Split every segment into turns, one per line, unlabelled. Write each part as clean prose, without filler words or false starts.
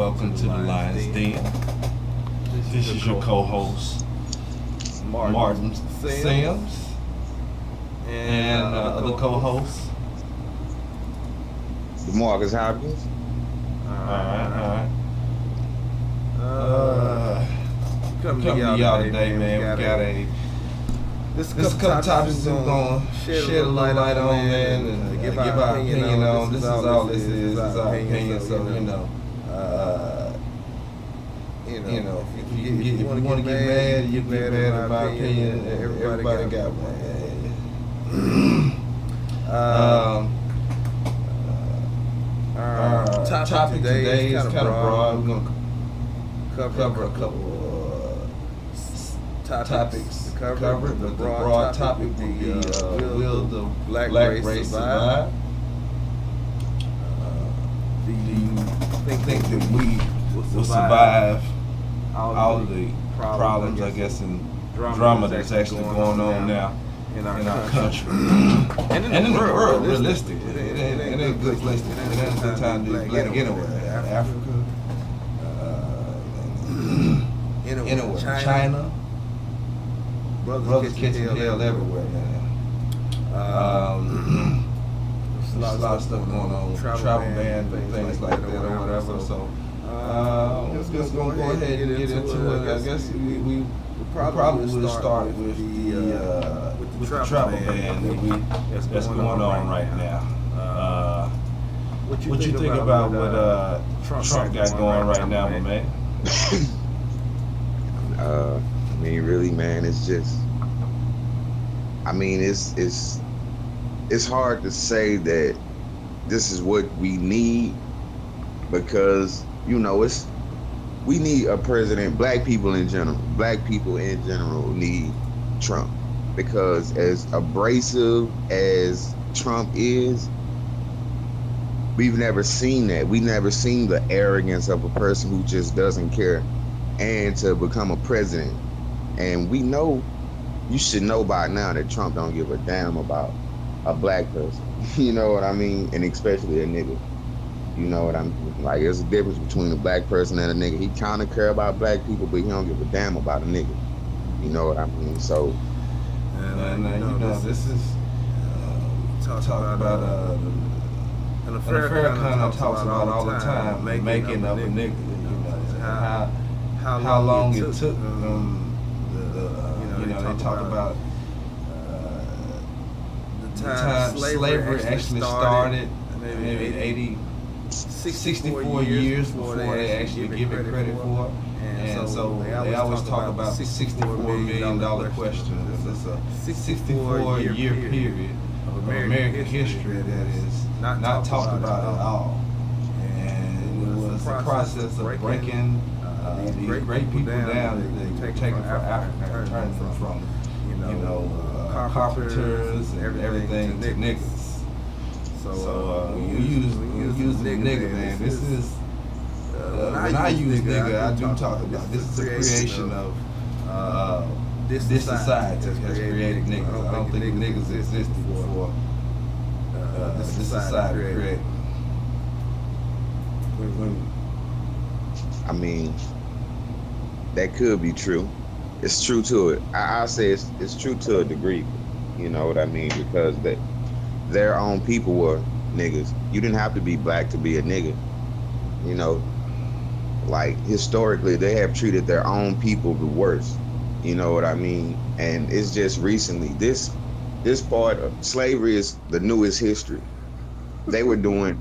welcome to the Lion's Den. This is your co-host, Martin Sims, and other co-hosts.
Marcus Hopkins.
Alright. Coming to y'all today, man. We got This couple topics we're going to shed a little light on, man, and give our opinion on. This is all this is. This is our opinion, so, if you want to get mad, you get mad in my opinion. Everybody got one. Our topic today is kind of broad. We're going to cover a couple topics to cover, but the broad topic will be will the black race survive? Do you think that we will survive all of the problems, I guess, and drama that's actually going on now in our country and in the world, realistically? It ain't good place. It ain't a good time to be black anywhere. Africa, anywhere, China. Brothers catching hell everywhere, man. There's a lot of stuff going on, travel ban, things like that or whatever. So, just gonna go ahead and get into it. I guess we probably will start with the travel ban that's going on right now. What you think about what Trump got going right now, my man?
I mean, really, man, it's just, I mean, it's hard to say that this is what we need because, we need a president. Black people in general need Trump because as abrasive as Trump is, we've never seen that. We've never seen the arrogance of a person who just doesn't care and to become a president. And we know, you should know by now that Trump don't give a damn about a black person. You know what I mean? And especially a nigga. You know what I mean? Like, there's a difference between a black person and a nigga. He kind of care about black people, but he don't give a damn about a nigga. You know what I mean? So,
this is talk about an affair kind of talks about all the time, making of a nigga. How long it took they talk about the time slavery actually started, maybe 64 years before they actually give it credit for it. And so they always talk about the $64 million question. It's a 64-year period of American history that is not talked about at all. And it was the process of breaking these great people down that they were taken from Africa and turned them from carpenters and everything to niggas. So we use the nigga, man. This is when I use nigga, I do talk about this is the creation of this society has created niggas. I don't think niggas existed before this society created.
I mean, that could be true. It's true to it. I'll say it's true to a degree. You know what I mean? Because their own people were niggas. You didn't have to be black to be a nigga. Like, historically, they have treated their own people the worst. You know what I mean? And it's just recently, this part of slavery is the newest history. They were doing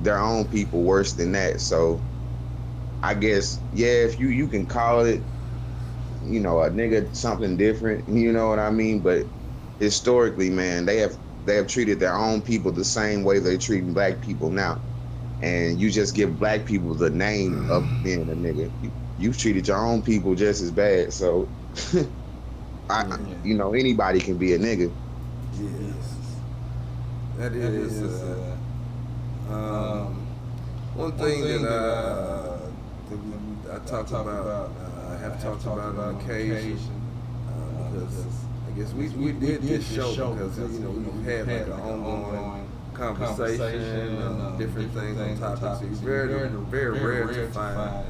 their own people worse than that. So I guess, yeah, if you can call it, a nigga something different, you know what I mean? But historically, man, they have treated their own people the same way they treat black people now. And you just give black people the name of being a nigga. You've treated your own people just as bad. So, anybody can be a nigga.
Yes, that is. One thing that I talk about, I have talked about on occasion, because I guess we did this show because we've had like an ongoing
conversation, different things on topics. It's very, very rare to find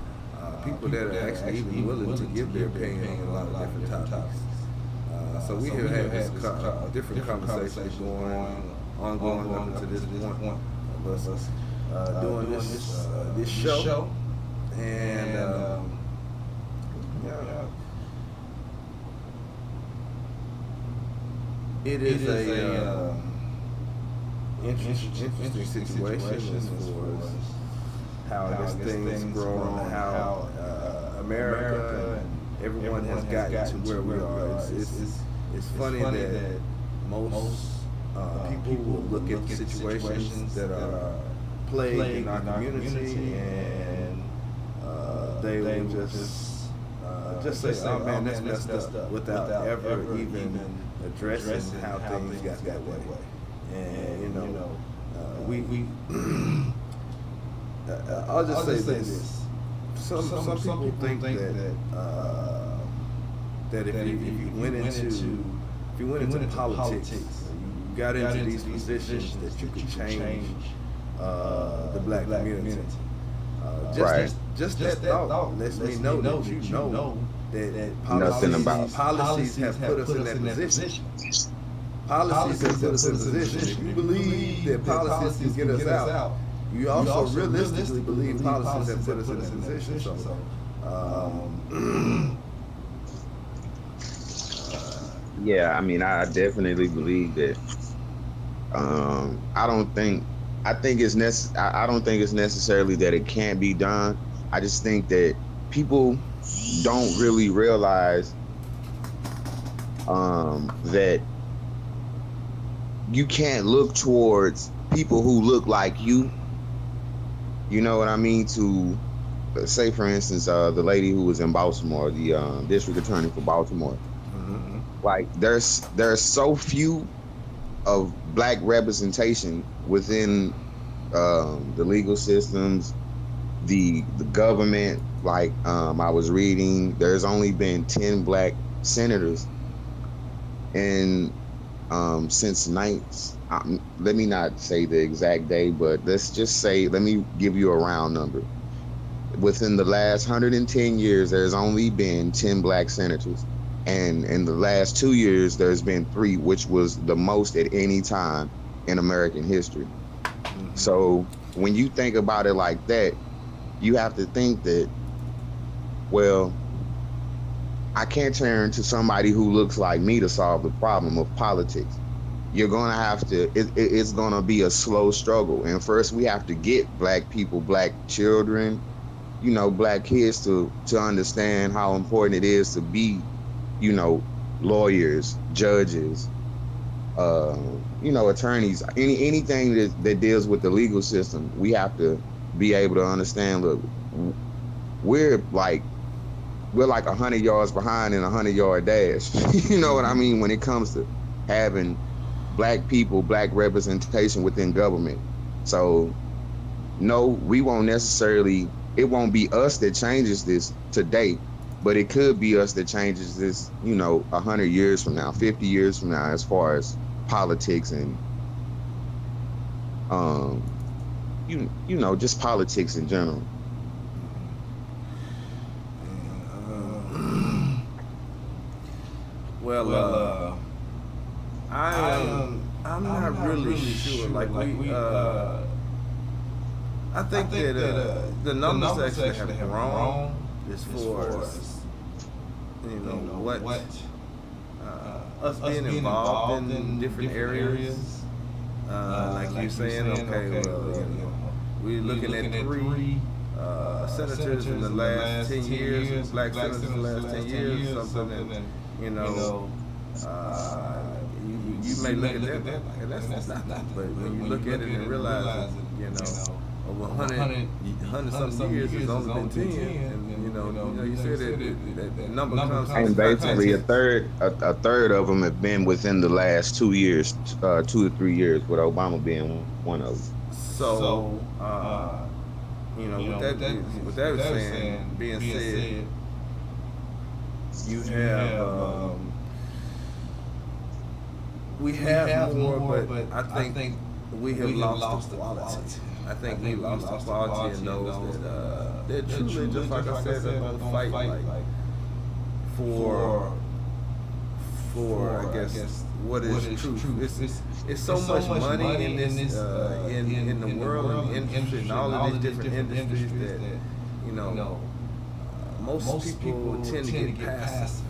people that are actually even willing to give their opinion on a lot of different topics. So we have had this different conversations ongoing up to this point of us doing this show, and it is a interesting situation as far as how this thing's grown, how America and everyone has gotten to where we are. It's funny that most people will look at situations that are plagued in our community, and they will just say, "Oh man, that's messed up," without ever even addressing how things got that way. And we I'll just say this: some people think that if you went into politics, you got into these positions, that you could change the black community. Just that thought lets me know that you know that policies have put us in that position. Policies have put us in a position. If you believe that policies can get us out, you also realistically believe policies have put us in that position. So,
yeah, I mean, I definitely believe that. I don't think it's necessarily that it can't be done. I just think that people don't really realize that you can't look towards people who look like you. You know what I mean? To say, for instance, the lady who was in Baltimore, the district attorney for Baltimore. Mm-hmm. Like, there's so few of black representation within the legal systems, the government. Like, I was reading, there's only been 10 black senators, and since let me not say the exact day, but let's just say, let me give you a round number. Within the last 110 years, there's only been 10 black senators. And in the last 2 years, there's been 3, which was the most at any time in American history. Mm-hmm. So when you think about it like that, you have to think that, well, I can't turn to somebody who looks like me to solve the problem of politics. You're going to have to, it's going to be a slow struggle. And first we have to get black people, black children, black kids to understand how important it is to be, lawyers, judges, attorneys, anything that deals with the legal system. We have to be able to understand, look, we're like 100 yards behind in a 100-yard dash. You know what I mean? When it comes to having black people, black representation within government. So no, we won't necessarily, it won't be us that changes this today, but it could be us that changes this, 100 years from now, 50 years from now, as far as politics and, just politics in general.
I'm not really sure. Like I think that the numbers actually have grown as far as what us being involved in different areas. Like you saying, okay, well, we're looking at 3 senators in the last 10 years, black senators in the last 10 years, something that, you may look at that like that's nothing. But when you look at it and realize that, over 100 something years, it's only been 10, and you said that number comes.
And basically a third of them have been within the last 2 years, 2 to 3 years, with Obama being one of them.
So, with that being said, you have we have more, but I think we have lost the quality. I think we lost the quality in those that truly, just like I said, they're gonna fight like for I guess what is truth. It's so much money in this in the world and in all of these different industries that most people tend to get past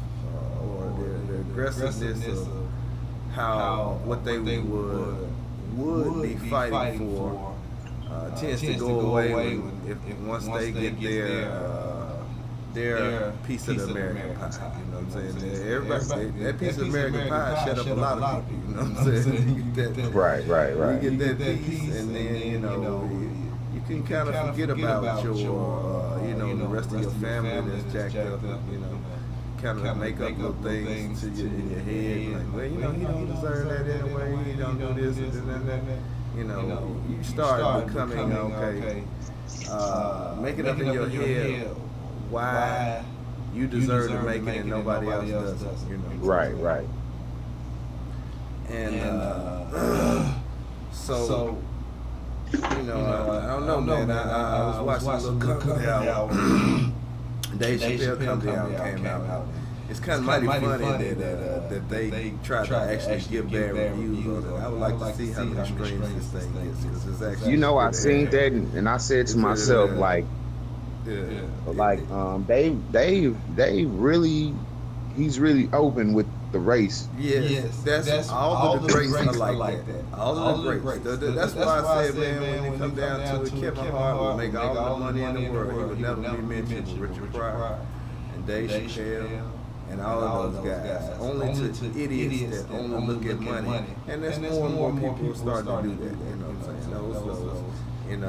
or the aggressiveness of what they would be fighting for tends to go away if once they get their piece of the American pie. You know what I'm saying? Everybody, that piece of American pie shut up a lot of people. You know what I'm saying?
Right.
You get that piece, and then you can kind of forget about your the rest of your family that's jacked up. Kind of make up little things to you in your head, like, well, he don't deserve that anyway. He don't do this and that. You start becoming making up in your head why you deserve to make it and nobody else does.
Right.
And so I don't know, man. I was watching a little Comedy Hour. Dave Chappelle Comedy Hour came out. It's kind of mighty funny that they try to actually give bad reviews on it. I would like to see how many streams this thing gets, because it's actually.
I seen that, and I said to myself, he's really open with the race.
Yes, that's all the greats are like that. All of the greats. That's why I said, man, when it come down to it, Kevin Hart will make all the money in the world. He would never be mentioned with Richard Pryor and Dave Chappelle and all of those guys. Only to idiots that only look at money. And there's more and more people starting to do that. You know what I'm saying?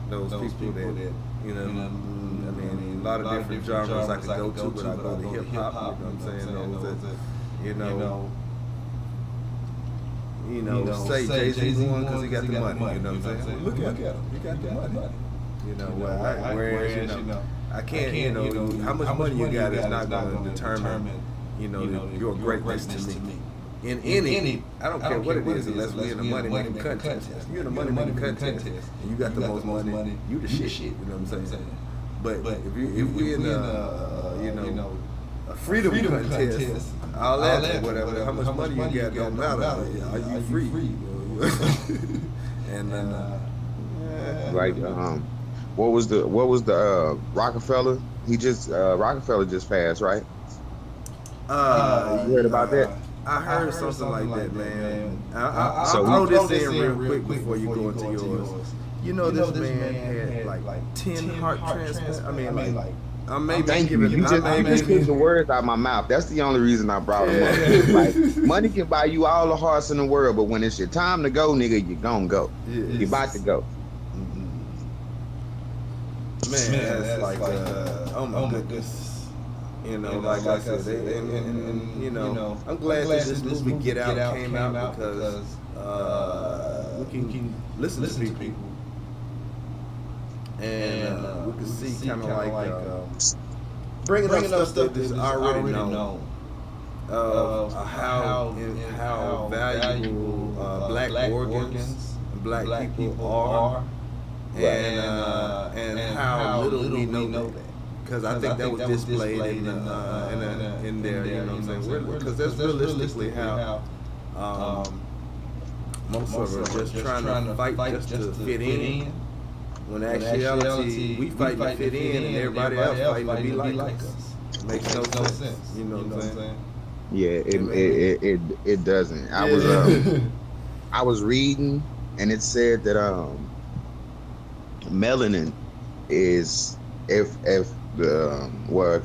Those people that, I mean, a lot of different genres I could go to, but I go to hip hop. You know what I'm saying? Say Jay-Z won because he got the money. You know what I'm saying? Look at him. He got the money. Whereas, I can't, how much money you got is not going to determine, your greatness to me. In any, I don't care what it is, unless we're in a money-making contest. If you're in a money-making contest and you got the most money, you the shit. You know what I'm saying? But if we're in a freedom contest, all that, whatever, how much money you got don't matter. Are you free? And
what was the Rockefeller? Rockefeller just passed, right? You heard about that?
I heard something like that, man. I'll throw this in real quick before you go into yours. This man had like 10 heart transplants. I mean, I may be giving.
You just took the words out of my mouth. That's the only reason I brought him up. Money can buy you all the hearts in the world, but when it's your time to go, nigga, you gon' go. You about to go.
Man, that's like, oh my goodness. Like I said, I'm glad that this movie Get Out came out because we can listen to people. And we can see kind of like bringing up stuff that's already known of how valuable black organs and black people are, and how little we know that. Because I think that was displayed in there, you know what I'm saying? Because that's realistically how most of us are just trying to fight just to fit in. When in actuality, we fight to fit in and everybody else fighting to be like us. It makes no sense. You know what I'm saying?
Yeah, it doesn't. I was reading and it said that melanin is if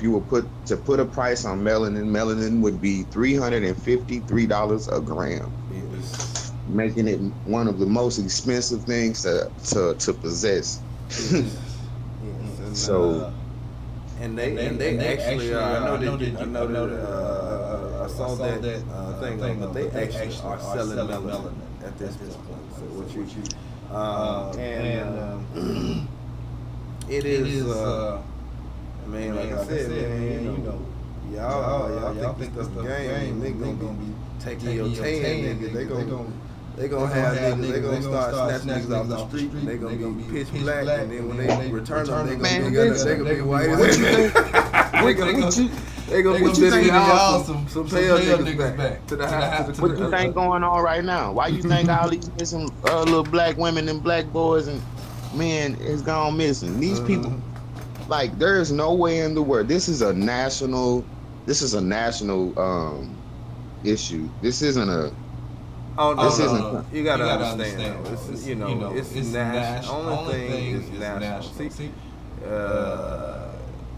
you were put a price on melanin would be $353 a gram. Yes. Making it one of the most expensive things to possess.
Yes. So and they actually I saw that thing, but they actually are selling melanin at this point. So what you it is man, like I said, man, y'all think that's the game. They gonna be taking your tan, nigga. They gonna They gonna have niggas. They gonna start snatching niggas off the street. They gonna be pitch black, and then when they return them, they gonna be white. They gonna put some pale niggas back to the house.
What you think going on right now? Why you think all these missing little black women and black boys and men is gone missing? These people, like, there is no way in the world. This is a national issue. This isn't a.
You gotta understand. It's, you know, it's national. Only thing is national. See,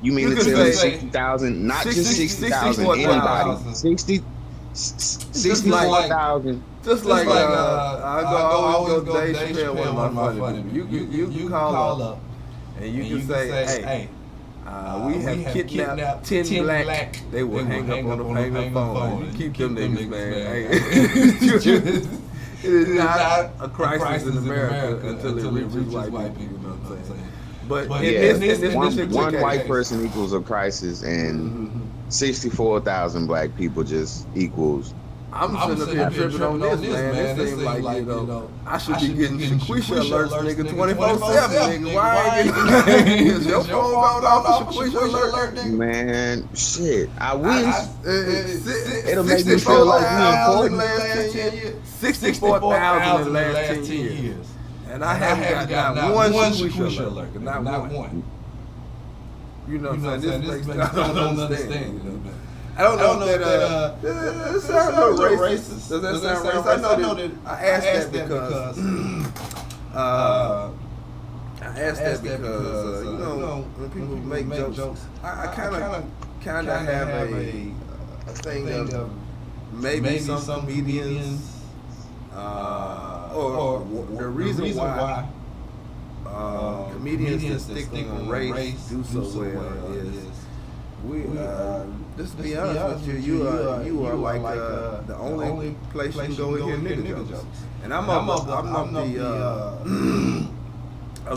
you mean to tell me 60,000, not just 60,000, anybody? 64,000.
Just like I always go Dave Chappelle, one of my funny people. You call up and you can say, hey, we have kidnapped 10 black. They will hang up on the payment phone. You keep them niggas, man. It is not a crisis in America until it reaches white people. You know what I'm saying? But
one white person equals a crisis, and 64,000 black people just equals.
I'm sitting up here tripping on this, man. It seems like, you know, I should be getting Shaquisha alerts, nigga, 24/7, nigga. Why ain't getting is your phone going off a Shaquisha alert, nigga?
Man, shit. I wish. It'll make me feel like we important.
64,000 in the last 10 years. And I haven't got not one Shaquisha alert. Not one. You know what I'm saying? This makes me don't understand. I don't know that that sounds racist. Does that sound racist? I know that I asked that because you know, when people make jokes, I kind of have a thing of maybe some comedians or the reason why comedians that stick on race do so well is just to be honest with you, you are like the only place you can go and hear nigga jokes. And I'm of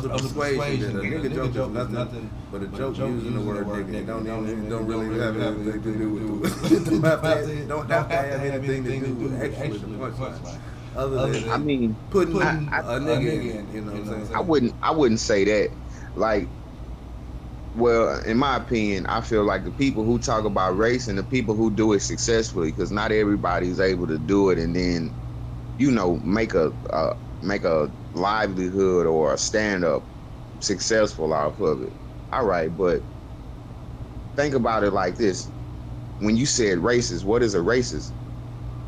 the persuasion that a nigga joke is nothing but a joke using the word nigga. It don't really have anything to do with don't have to have anything to do with actually the punchline. Other than putting a nigga in, you know what I'm saying?
I wouldn't say that. Like, well, in my opinion, I feel like the people who talk about race and the people who do it successfully, because not everybody's able to do it and then, you know, make a livelihood or a stand-up successful off of it. All right, but think about it like this. When you said racist, what is a racist?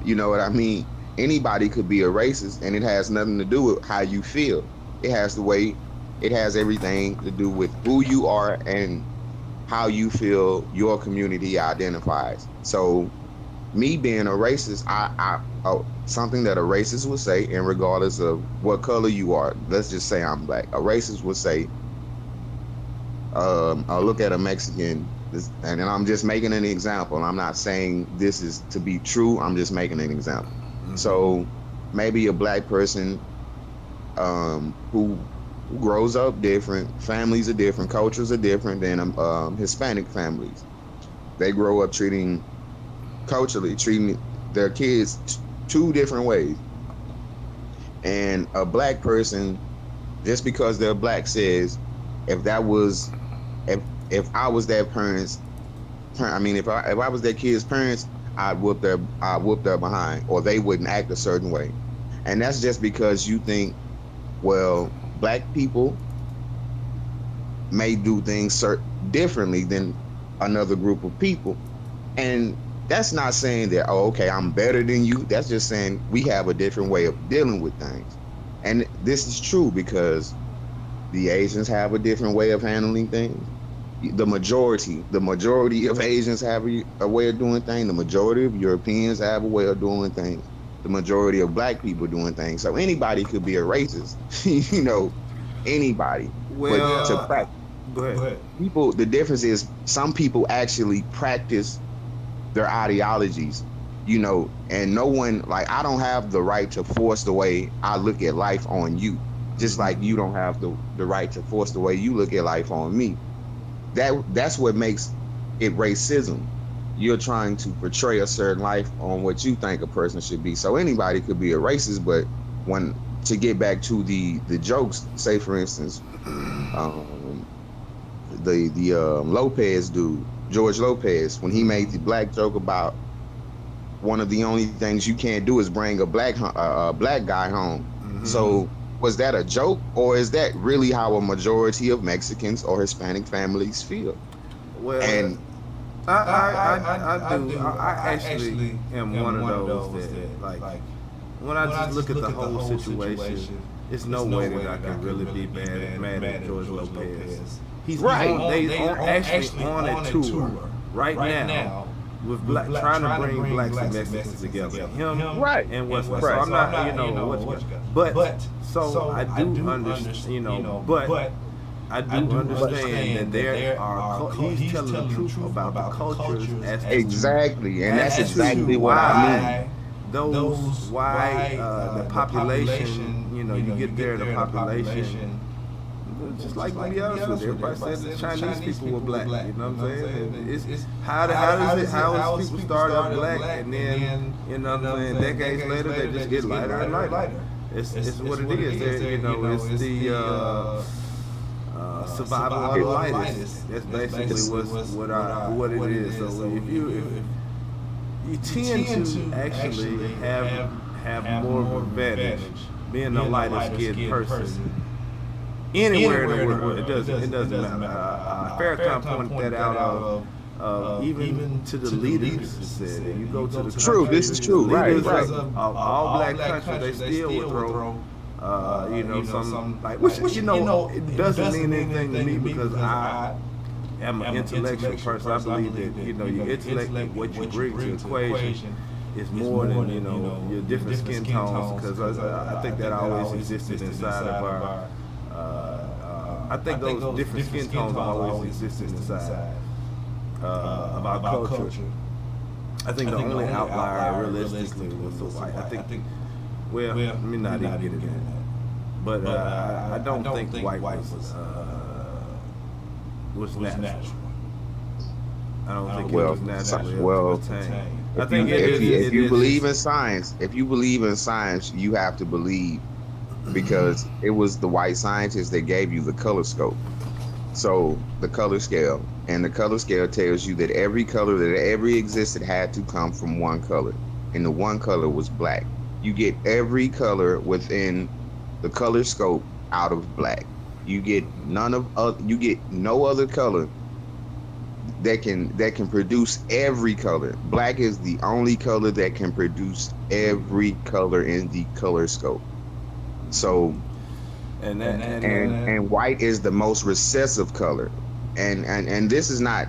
You know what I mean? Anybody could be a racist, and it has nothing to do with how you feel. It has everything to do with who you are and how you feel your community identifies. So me being a racist, something that a racist would say, and regardless of what color you are, let's just say I'm black, a racist would say, I'll look at a Mexican, and I'm just making an example. I'm not saying this is to be true, I'm just making an example. Mm-hmm. So maybe a black person who grows up different, families are different, cultures are different than Hispanic families. They grow up treating their kids two different ways. And a black person, just because they're black, says, if I was their parents, if I was their kids' parents, I'd whoop their behind, or they wouldn't act a certain way. And that's just because you think, well, black people may do things differently than another group of people. And that's not saying that, oh, okay, I'm better than you. That's just saying we have a different way of dealing with things. And this is true because the Asians have a different way of handling things. The majority of Asians have a way of doing things. The majority of Europeans have a way of doing things. The majority of black people doing things. So anybody could be a racist, you know, anybody.
Well,
but to practice,
go ahead.
People, the difference is some people actually practice their ideologies, you know, and no one, like, I don't have the right to force the way I look at life on you, just like you don't have the right to force the way you look at life on me. That's what makes it racism. you're trying to portray a certain life on what you think a person should be. So anybody could be a racist, but when to get back to the jokes, say for instance, the Lopez dude, George Lopez, when he made the black joke about one of the only things you can't do is bring a black guy home. Mm-hmm. So was that a joke, or is that really how a majority of Mexicans or Hispanic families feel?
Well, and I actually am one of those that like when I just look at the whole situation, it's no way that I can really be mad at George Lopez. He's actually on a tour right now with trying to bring blacks and Mexicans together. Him and West. So I'm not, but so I do understand, but I do understand that there are. He's telling the truth about the cultures.
Exactly, and that's exactly what I mean.
The population, you get there, the population. Just like to be honest with you, everybody said the Chinese people were black. You know what I'm saying? How is people start out black and then decades later they just get lighter and lighter? It's what it is. It's the survival of the lightest. That's basically what it is. So if you tend to actually have more of an advantage being the lightest skinned person anywhere in the world. It doesn't matter. Farrakhan pointed that out of even to the leaders. Said you go to the
true. This is true. Right.
Of all black countries, they still would throw. Some like which it doesn't mean anything to me because I am an intellectual person. I believe that your intellect, what you bring to the equation, is more than your different skin tones. Because I think that always existed inside of our. I think those different skin tones always existed inside of our culture. I think the only outlier realistically was the white. I think. Well, let me not even get into that. But I don't think white was natural. I don't think it was naturally attained. I think
if you believe in science, you have to believe because it was the white scientists that gave you the color scope. So the color scale, and the color scale tells you that every color that ever existed had to come from one color, and the one color was black. You get every color within the color scope out of black. You get no other color that can produce every color. Black is the only color that can produce every color in the color scope. So and white is the most recessive color. And this is not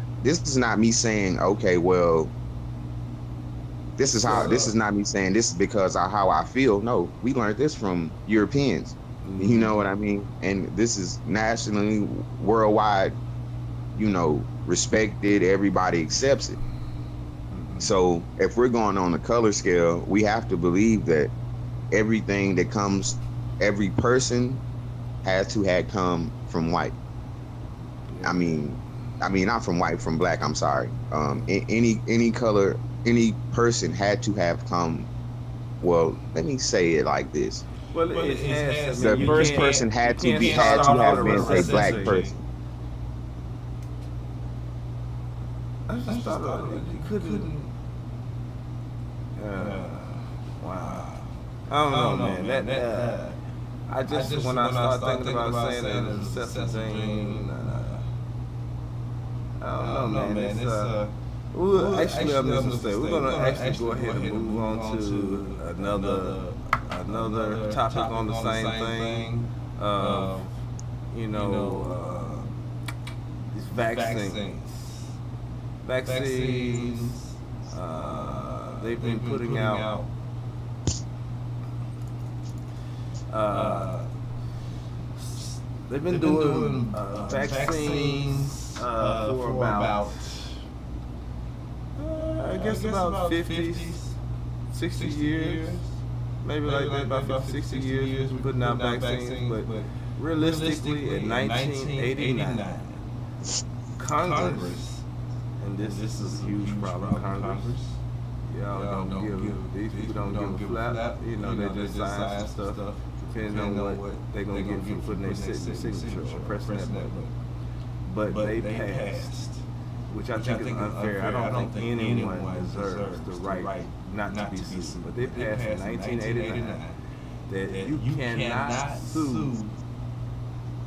me saying, okay, well, this is not me saying this is because of how I feel. No, we learned this from Europeans. You know what I mean? And this is nationally, worldwide, respected. Everybody accepts it. So if we're going on the color scale, we have to believe that everything that comes, every person has to have come from white. I mean, not from white, from black. I'm sorry. Any color. Any person had to have come. Well, let me say it like this: the first person had to have been a black person.
I just thought you couldn't. Wow. I don't know, man. That I just when I start thinking about saying that it's a recessive thing. I don't know, man. It's actually, I'm just gonna say we're gonna actually go ahead and move on to another topic on the same thing. These vaccines. They've been putting out. They've been doing vaccines for about. I guess about 50, 60 years, maybe like that, about 50, 60 years, we're putting out vaccines, but realistically, in 1989, Congress and this is a huge problem in Congress. Y'all don't give, these people don't give a flap. You know, they just sign some stuff, depending on what they're going to get from putting their signature or pressing that button. But they passed, which I think is unfair. I don't think anyone deserves the right not to be sued. But they passed in 1989 that you cannot sue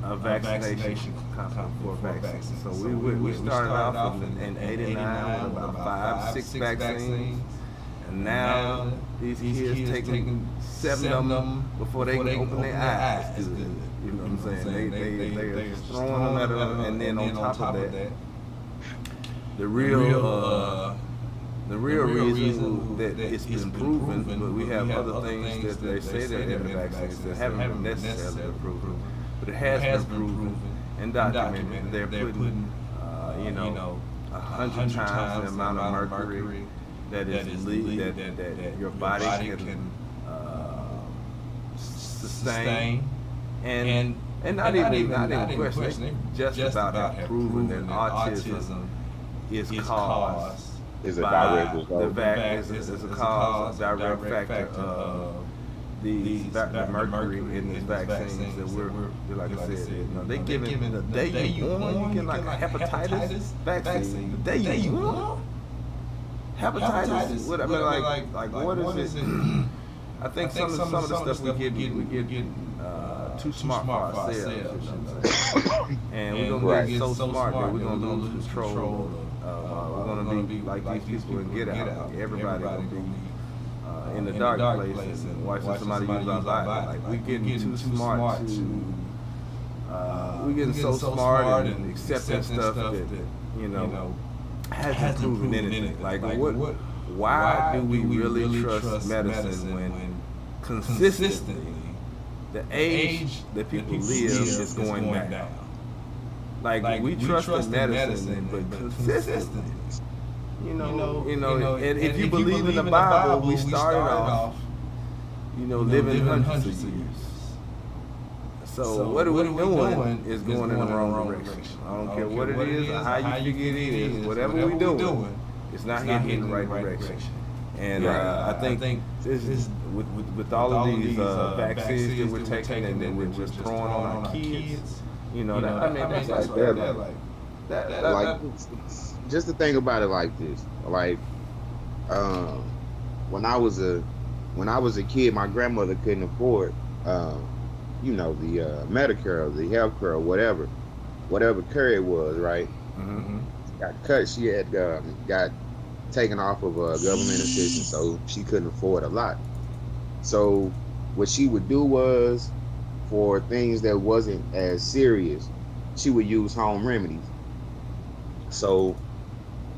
a vaccination company for a vaccine. So we started off in 89 with about 5-6 vaccines. And now these kids taking 7 of them before they can open their eyes. You know what I'm saying? They're throwing them at them, and then on top of that, the real reason that it's been proven, but we have other things that they say that in the vaccines that haven't been necessarily been proven, but it has been proven and documented. They're putting, 100 times the amount of mercury that is that your body can sustain, and not even questioning, just about proving that autism is caused.
Is a direct
result. Is a cause, a direct factor of the mercury in these vaccines that we're like I said, they giving the day you born, you get like a hepatitis vaccine. The day you born? Hepatitis? What I mean, like what is it? I think some of the stuff we get too smart for ourselves, and we're gonna get so smart that we're gonna lose control. We're gonna be like these people and get out. Everybody gonna be in the dark places and watching somebody use our body. Like we getting too smart to. We getting so smart and accepting stuff that hasn't proven anything. Like what? Why do we really trust medicine when consistently the age that people live is going down? Like we trust in medicine, but consistently, and if you believe in the Bible, we started off, living hundreds of years. So what we're doing is going in the wrong direction. I don't care what it is or how you figure it is, whatever we're doing, it's not heading in the right direction. And I think this is with all of these vaccines that we're taking and that we're just throwing on our kids. That's
like just to think about it like this. Like when I was a kid, my grandmother couldn't afford the Medicare or the health care or whatever care it was, right?
Mm-hmm.
Got cut. She had got taken off of government assistance, so she couldn't afford a lot. So what she would do was, for things that wasn't as serious, she would use home remedies. So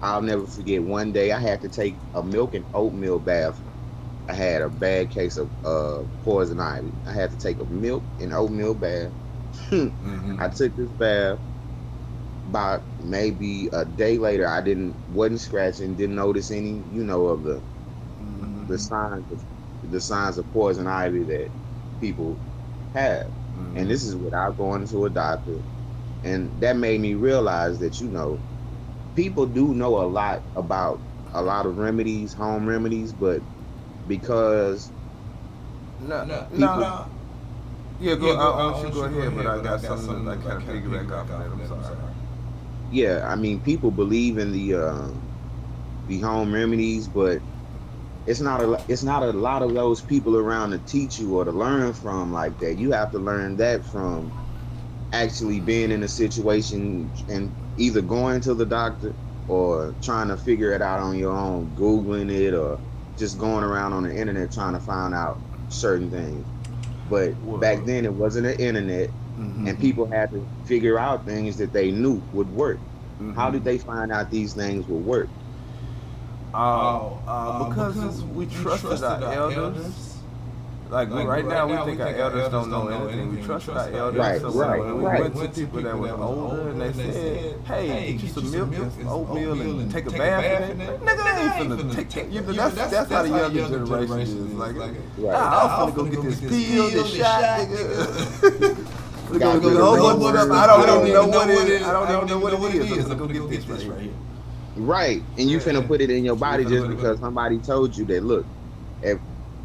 I'll never forget, one day I had to take a milk and oatmeal bath. I had a bad case of poison ivy. I had to take a milk and oatmeal bath.
Mm-hmm.
I took this bath. About maybe a day later, I wasn't scratching, didn't notice any, of the signs of poison ivy that people have.
Mm-hmm.
And this is without going to a doctor. And that made me realize that, people do know a lot about a lot of remedies, home remedies, but because
no. Yeah, go ahead, but I got something that I kind of piggyback off of that. I'm sorry.
Yeah, I mean, people believe in the home remedies, but it's not a lot of those people around to teach you or to learn from like that. You have to learn that from actually being in a situation and either going to the doctor or trying to figure it out on your own, Googling it, or just going around on the internet trying to find out certain things. But back then it wasn't an internet,
mm-hmm.
and people had to figure out things that they knew would work.
Mm-hmm.
How did they find out these things would work?
Because we trusted our elders. Like right now, we think our elders don't know anything. We trusted our elders.
Right,
so when we went to people that were older and they said, "Hey, get you some milk and some oatmeal and take a bath in it," nigga, I ain't finna take that. That's how the younger generation is. Like, I'm finna go get this pill, this shot, nigga. I don't even know what it is. I'm gonna go get this right here.
Right. And you finna put it in your body just because somebody told you that, look, if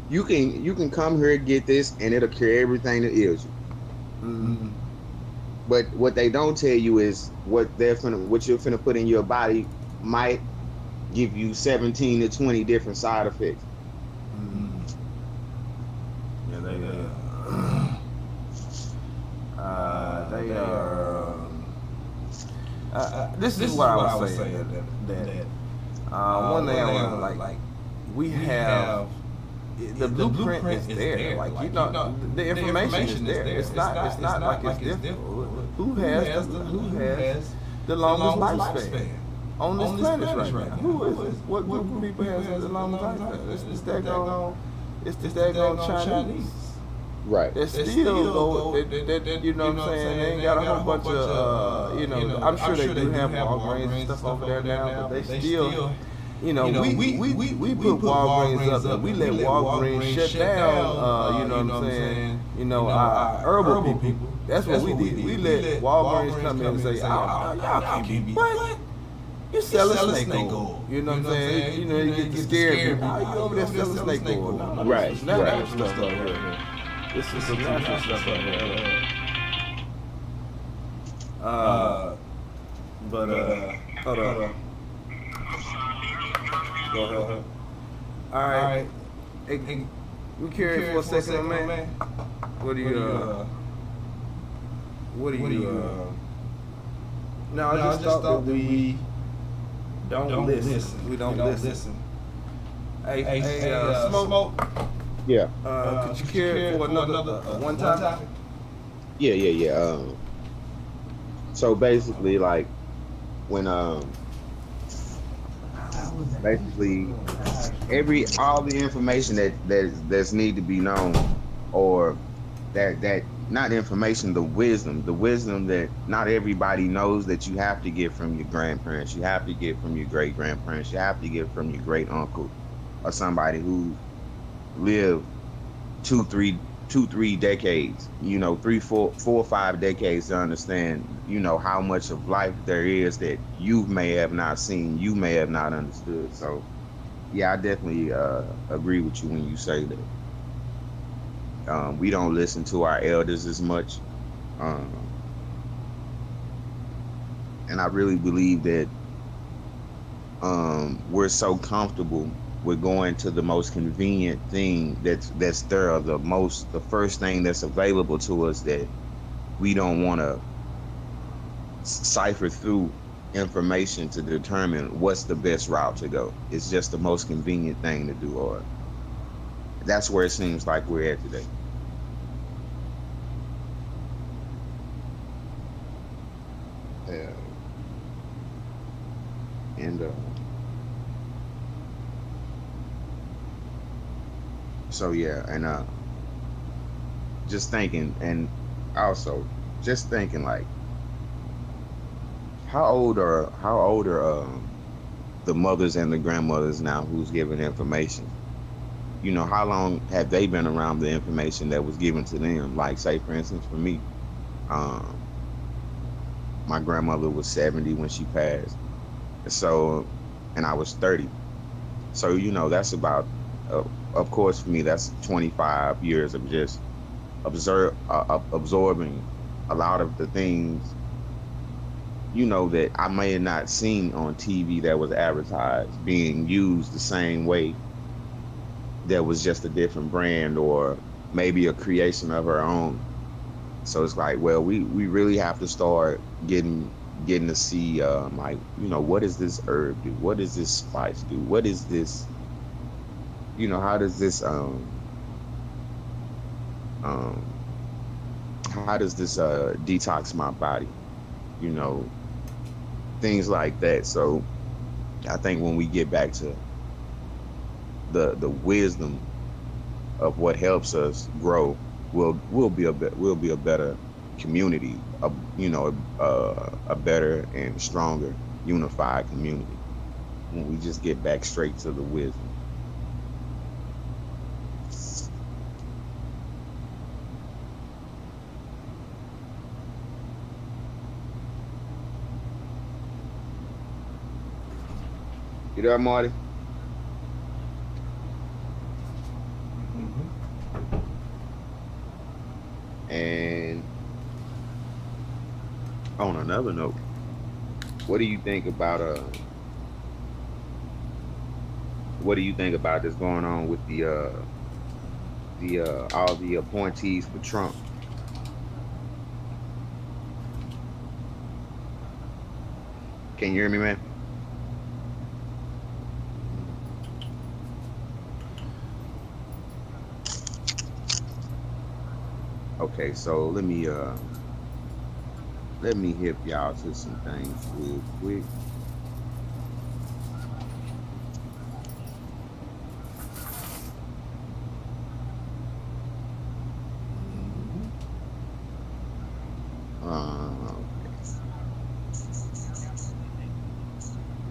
you can come here and get this and it'll cure everything that ails you.
Mm-hmm.
But what they don't tell you is what you're finna put in your body might give you 17 to 20 different side effects.
Mm-hmm. Yeah, they are. This is what I was saying. That one thing I want to like, we have. The blueprint is there. Like, you know, the information is there. It's not like it's difficult. Who has the longest lifespan on this planet right now? Who is it? What group of people has the longest lifespan? It's the daggone Chinese.
Right.
They still go. You know what I'm saying? They ain't got a whole bunch of. You know, I'm sure they do have Walgreens and stuff over there now, but they still. You know, we put Walgreens up there. We let Walgreens shut down, you know what I'm saying? You know, our herbal people. That's what we did. We let Walgreens come in and say, y'all can't be, what? You selling snake oil. You know what I'm saying? You know, you get scared. You over there selling snake oil.
Right.
It's natural stuff over here. This is some natural stuff over here. Hold on. Go ahead. All right. Hey, we carry it for a second, man. What do you? No, I just thought that we don't listen. We don't listen. Hey, Smoke.
Yeah.
Could you carry it for another one time?
Yeah. So basically, like when basically all the information that's need to be known, or that not information, the wisdom that not everybody knows, that you have to get from your grandparents, you have to get from your great grandparents, you have to get from your great uncle, or somebody who lived two, three decades, you know, 3, 4, 4, 5 decades to understand, you know, how much of life there is that you may have not seen, you may have not understood. So yeah, I definitely agree with you when you say that we don't listen to our elders as much, and I really believe that we're so comfortable with going to the most convenient thing that's there, the first thing that's available to us, that we don't want to cipher through information to determine what's the best route to go. It's just the most convenient thing to do, or that's where it seems like we're at today. Yeah. And so yeah, and just thinking, and also just thinking, like, how old are the mothers and the grandmothers now who's giving information? You know, how long have they been around the information that was given to them? Like, say for instance, for me, my grandmother was 70 when she passed, so, and I was 30. So, you know, that's about of course, for me, that's 25 years of just absorbing a lot of the things, you know, that I may have not seen on TV that was advertised, being used the same way, that was just a different brand or maybe a creation of her own. So it's like, well, we really have to start getting to see, like, you know, what does this herb do? What does this spice do? What is this? You know, how does this detox my body? You know, things like that. So I think when we get back to the wisdom of what helps us grow, we'll be a better community, you know, a better and stronger unified community when we just get back straight to the wisdom. You there, Marty? And on another note, what do you think about this going on with the all the appointees for Trump? Can you hear me, man? Okay, so let me hip y'all to some things real quick.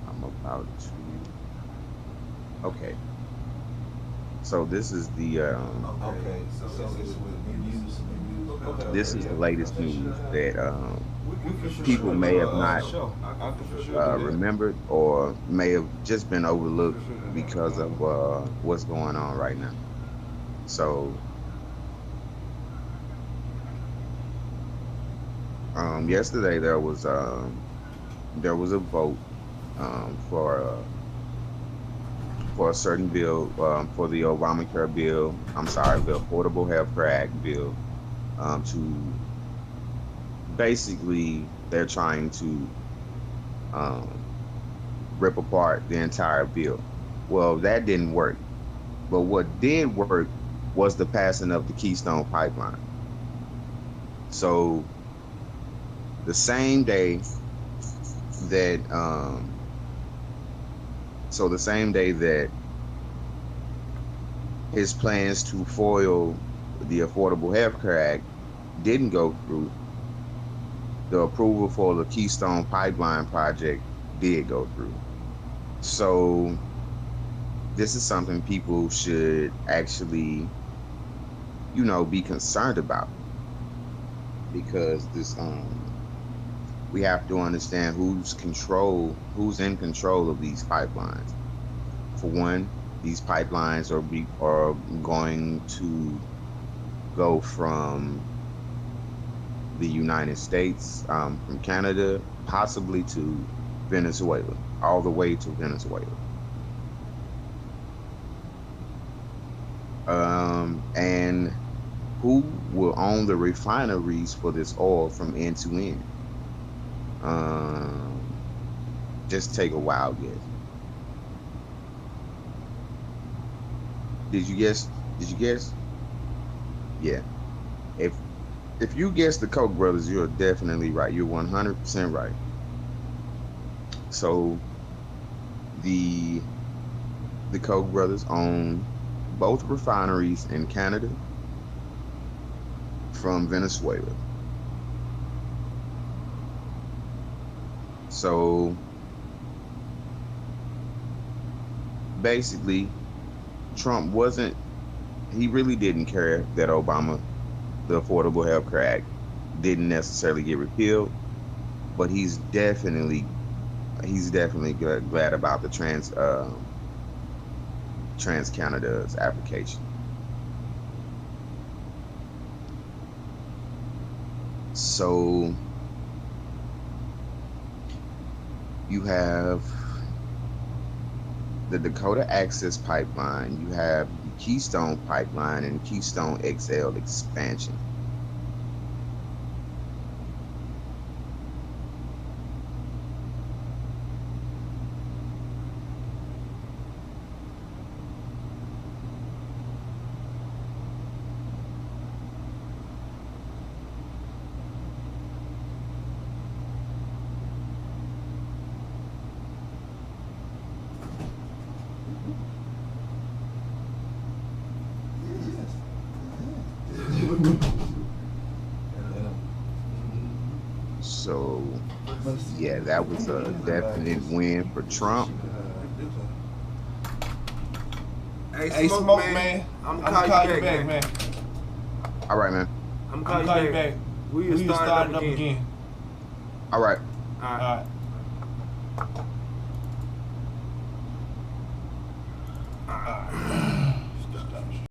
I'm about to. Okay. So this is the this is the latest news that people may have not remembered or may have just been overlooked because of what's going on right now. So yesterday there was a vote for a certain bill, for the Obamacare bill. I'm sorry, the Affordable Health Care Act bill. To basically, they're trying to rip apart the entire bill. Well, that didn't work. But what did work was the passing of the Keystone Pipeline. So the same day that his plans to foil the Affordable Health Care Act didn't go through, the approval for the Keystone Pipeline project did go through. So this is something people should actually, be concerned about, because this we have to understand who's in control of these pipelines. For one, these pipelines are going to go from the United States, from Canada, possibly to Venezuela, all the way to Venezuela. And who will own the refineries for this oil from end to end? Just take a wild guess. Did you guess? Yeah. If you guess the Koch brothers, you're definitely right. You're 100% right. So the Koch brothers own both refineries in Canada from Venezuela. So basically, Trump he really didn't care that the Affordable Health Care Act didn't necessarily get repealed, but he's definitely glad about the TransCanada's application. So you have the Dakota Access Pipeline, you have the Keystone Pipeline, and Keystone XL expansion. So, yeah, that was a definite win for Trump.
Hey, Smoke man. I'm gonna call you back, man.
All right, man.
I'm gonna call you back. We'll start it up again.
All right.
All right.